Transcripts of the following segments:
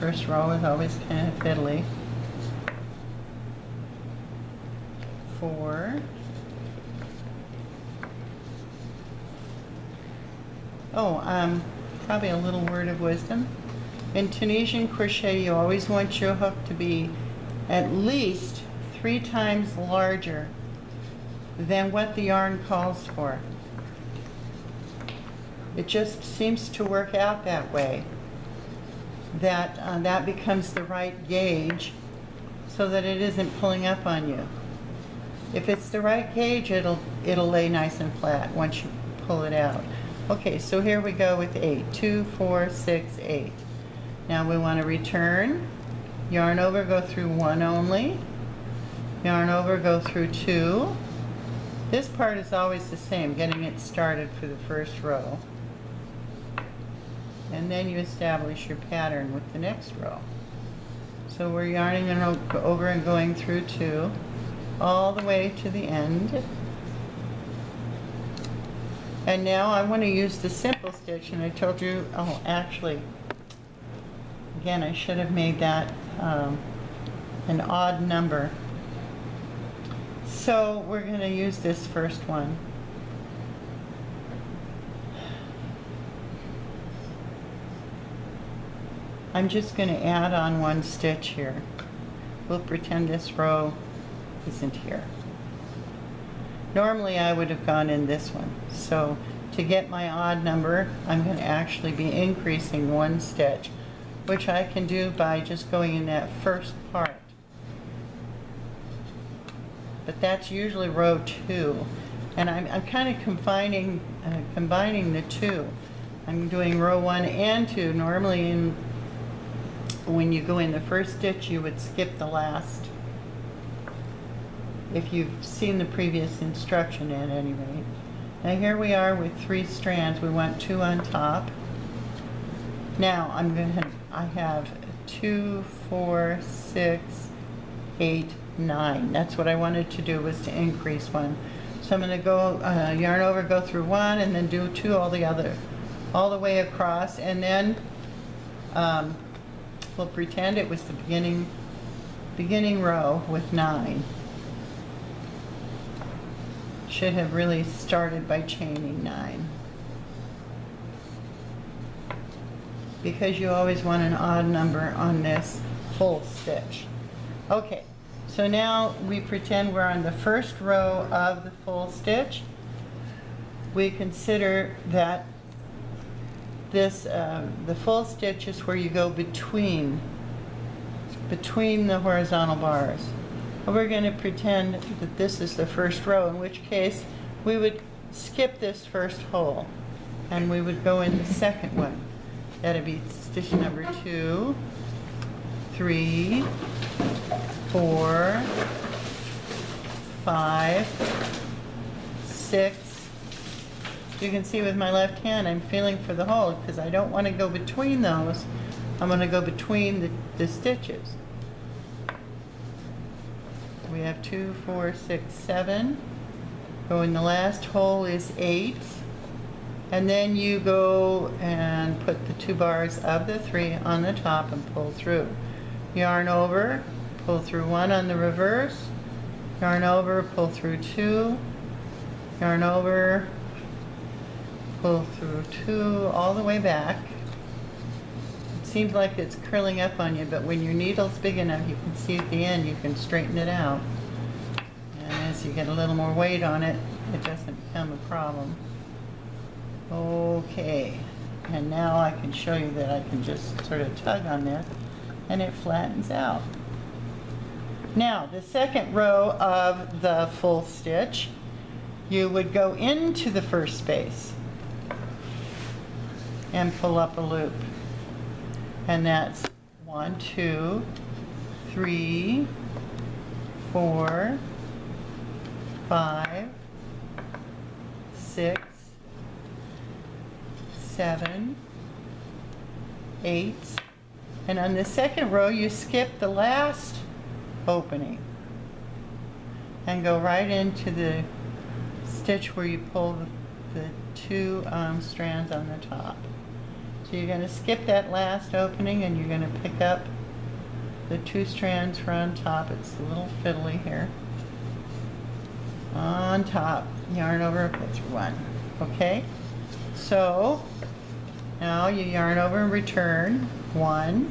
First row is always kind of fiddly. 4. Oh, probably a little word of wisdom. In Tunisian crochet, you always want your hook to be at least 3 times larger than what the yarn calls for. It just seems to work out that way, that that becomes the right gauge so that it isn't pulling up on you. If it's the right gauge, it'll lay nice and flat once you pull it out. Okay, so here we go with 8. 2, 4, 6, 8. Now we want to return, yarn over, go through 1 only, yarn over, go through 2. This part is always the same, getting it started for the first row. And then you establish your pattern with the next row. So we're yarning over and going through 2 all the way to the end. And now I want to use the simple stitch, and I told you, oh, actually, again, I should have made that an odd number. So we're going to use this first one. I'm just going to add on 1 stitch here. We'll pretend this row isn't here. Normally I would have gone in this one. So to get my odd number, I'm going to actually be increasing 1 stitch, which I can do by just going in that first part. But that's usually row 2. And I'm kind of combining the 2. I'm doing row 1 and 2. Normally when you go in the first stitch, you would skip the last. If you've seen the previous instruction at any rate. Now here we are with 3 strands. We want 2 on top. Now I have 2, 4, 6, 8, 9. That's what I wanted to do, was to increase 1. So I'm going to go yarn over, go through 1, and then do 2 all the way across, and then we'll pretend it was the beginning row with 9. Should have really started by chaining 9. Because you always want an odd number on this full stitch. Okay, so now we pretend we're on the first row of the full stitch. We consider that this the full stitch is where you go between the horizontal bars. We're going to pretend that this is the first row, in which case we would skip this first hole and we would go in the second one. That'd be stitch number 2, 3, 4, 5, 6. You can see with my left hand I'm feeling for the hole because I don't want to go between those. I'm going to go between the stitches. We have 2, 4, 6, 7. Go in the last hole is 8. And then you go and put the 2 bars of the 3 on the top and pull through. Yarn over, pull through 1 on the reverse. Yarn over, pull through 2. Yarn over, pull through 2 all the way back. Seems like it's curling up on you, but when your needle's big enough, you can see at the end, you can straighten it out. And as you get a little more weight on it, it doesn't become a problem. Okay, and now I can show you that I can just sort of tug on this and it flattens out. Now, the second row of the full stitch, you would go into the first space and pull up a loop. And that's 1, 2, 3, 4, 5, 6, 7, 8. And on the second row, you skip the last opening and go right into the stitch where you pull the 2 strands on the top. So you're going to skip that last opening and you're going to pick up the 2 strands for on top. It's a little fiddly here. On top, yarn over, put through 1. Okay? So now you yarn over and return 1,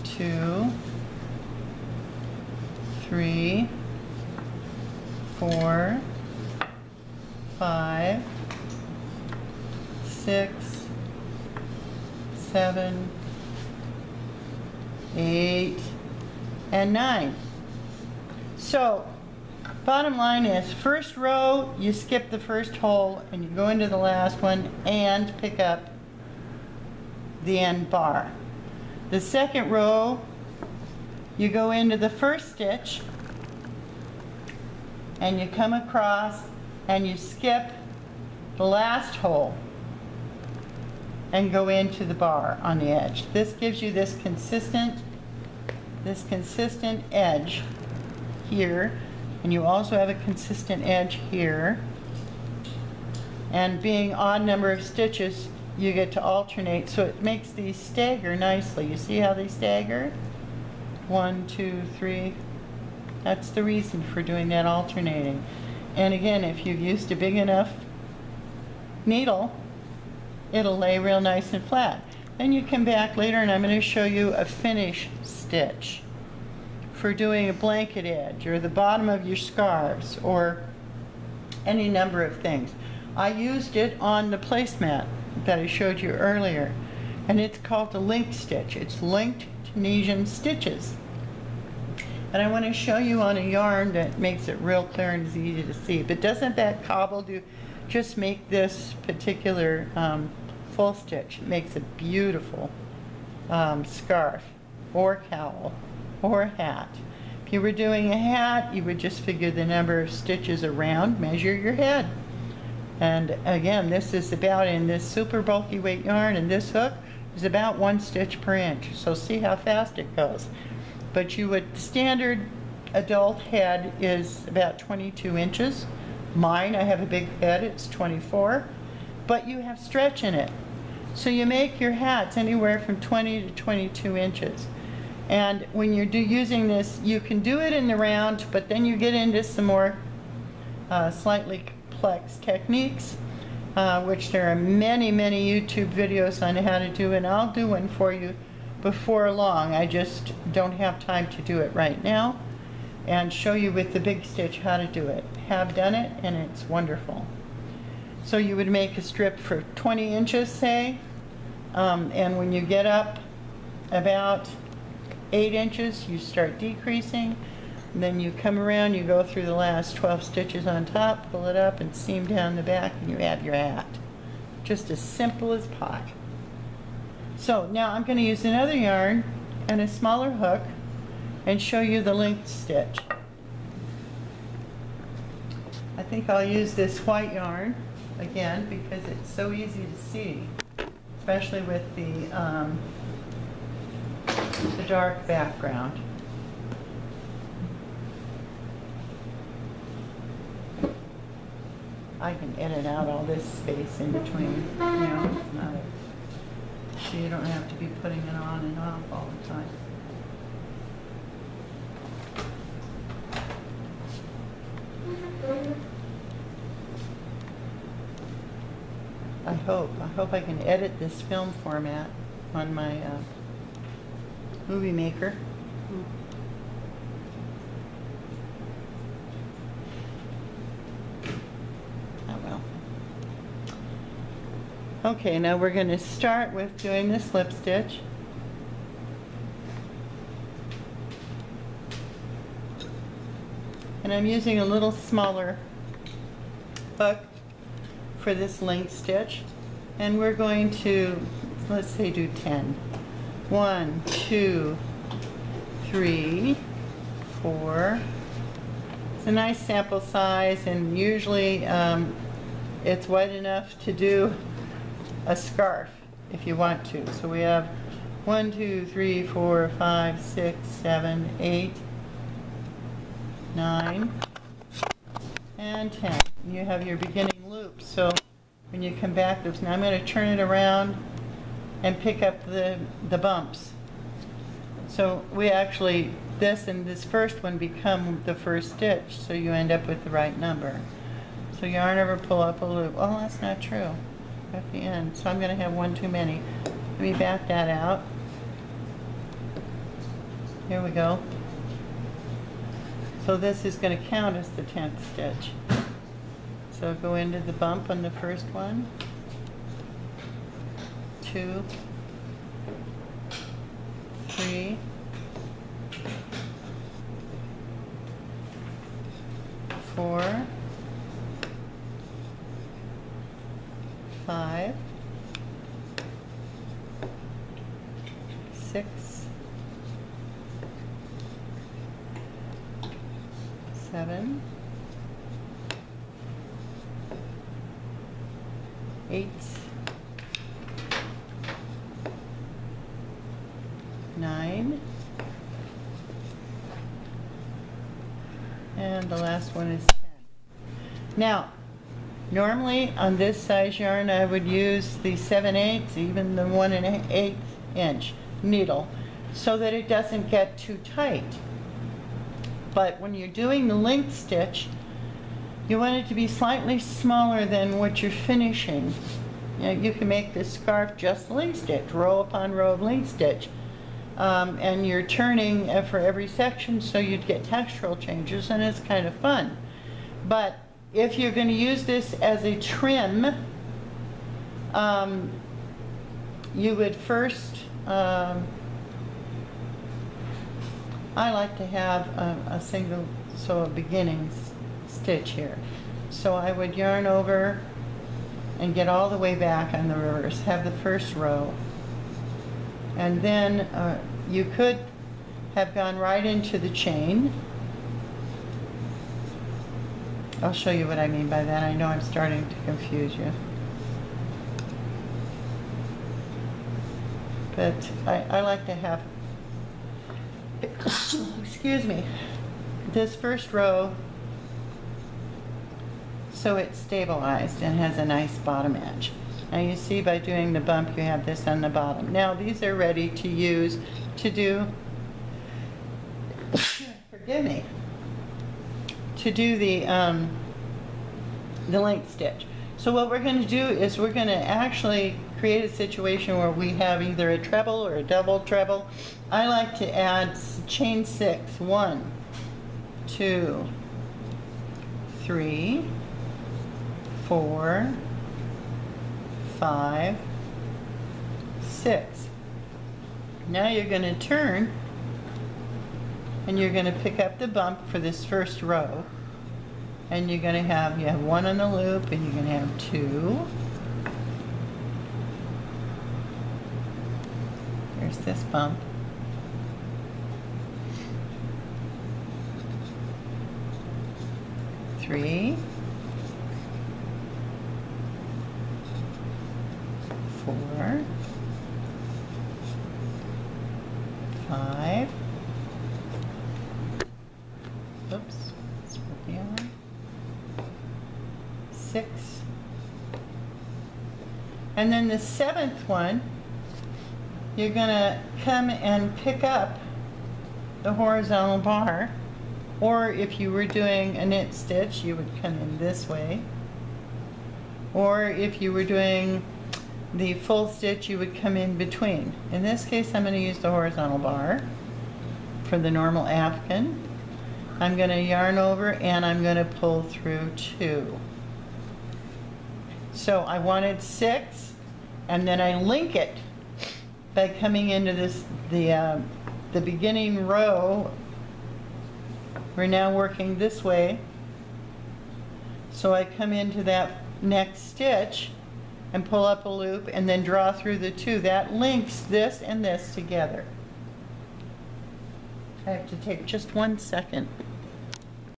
2, 3, 4, 5, 6, 7, 8, and 9. So bottom line is, first row you skip the first hole and you go into the last one and pick up the end bar. The second row you go into the first stitch and you come across and you skip the last hole and go into the bar on the edge. This gives you this consistent edge here, and you also have a consistent edge here. And being odd number of stitches, you get to alternate, so it makes these stagger nicely. You see how they stagger? 1, 2, 3. That's the reason for doing that alternating. And again, if you've used a big enough needle, it'll lay real nice and flat. Then you come back later and I'm going to show you a finish stitch for doing a blanket edge or the bottom of your scarves or any number of things. I used it on the placemat that I showed you earlier, and it's called the link stitch. It's linked Tunisian stitches. And I want to show you on a yarn that makes it real clear and is easy to see. But doesn't that cobble just make this particular full stitch? It makes a beautiful scarf or cowl or hat. If you were doing a hat, you would just figure the number of stitches around, measure your head. And again, this is about, in this super bulky weight yarn, and this hook is about 1 stitch per inch. So see how fast it goes. But you would, standard adult head is about 22 inches. Mine, I have a big head, it's 24. But you have stretch in it. So you make your hats anywhere from 20 to 22 inches. And when you're using this, you can do it in the round, but then you get into some more slightly complex techniques, which there are many, many YouTube videos on how to do, and I'll do one for you before long. I just don't have time to do it right now and show you with the big stitch how to do it. Have done it, and it's wonderful. So you would make a strip for 20 inches, say, and when you get up about 8 inches, you start decreasing. And then you come around, you go through the last 12 stitches on top, pull it up, and seam down the back, and you have your hat. Just as simple as pie. So now I'm going to use another yarn and a smaller hook and show you the linked stitch. I think I'll use this white yarn again because it's so easy to see, especially with the dark background. I can edit out all this space in between, you know, so you don't have to be putting it on and off all the time. I hope I can edit this film format on my movie maker. Okay, now we're going to start with doing the slip stitch. And I'm using a little smaller hook for this link stitch. And we're going to, let's say, do 10. 1, 2, 3, 4. It's a nice sample size, and usually it's wide enough to do a scarf if you want to. So we have 1, 2, 3, 4, 5, 6, 7, 8, 9, and 10. You have your beginning loop. So when you come back. Oops, now I'm going to turn it around and pick up the bumps. So we actually, this and this first one become the first stitch, so you end up with the right number. So yarn over, pull up a loop. Oh, that's not true. At the end, so I'm going to have one too many. Let me back that out. Here we go. So this is going to count as the 10th stitch. So go into the bump on the first one. 2, 3, 4, 5, 6, 7, 8, 9, and the last one is 10. Now, normally on this size yarn I would use the 7/8, even the 1 1/8 inch needle, so that it doesn't get too tight. But when you're doing the length stitch, you want it to be slightly smaller than what you're finishing. You know, you can make this scarf just length stitch, row upon row of length stitch. And you're turning for every section, so you'd get textural changes, and it's kind of fun. But if you're going to use this as a trim, you would first, I like to have a single, so a beginning stitch here. So I would yarn over and get all the way back on the reverse, have the first row. And then you could have gone right into the chain. I'll show you what I mean by that. I know I'm starting to confuse you. But I like to have, excuse me, this first row so it's stabilized and has a nice bottom edge. Now you see by doing the bump you have this on the bottom. Now these are ready to use to do, forgive me, to do the length stitch. So what we're going to do is we're going to actually create a situation where we have either a treble or a double treble. I like to add chain 6. 1, 2, 3, 4, 5, 6. Now you're going to turn and you're going to pick up the bump for this first row, and you're going to have, you have 1 on the loop, and you're going to have 2. Here's this bump. 3, 4, 5. Oops, let's put the on. 6. And then the 7th one, you're going to come and pick up the horizontal bar, or if you were doing a knit stitch, you would come in this way, or if you were doing the full stitch, you would come in between. In this case, I'm going to use the horizontal bar for the normal afghan. I'm going to yarn over and I'm going to pull through 2. So I wanted 6, and then I link it by coming into this, the beginning row. We're now working this way. So I come into that next stitch and pull up a loop and then draw through the 2. That links this and this together. I have to take just 1 second.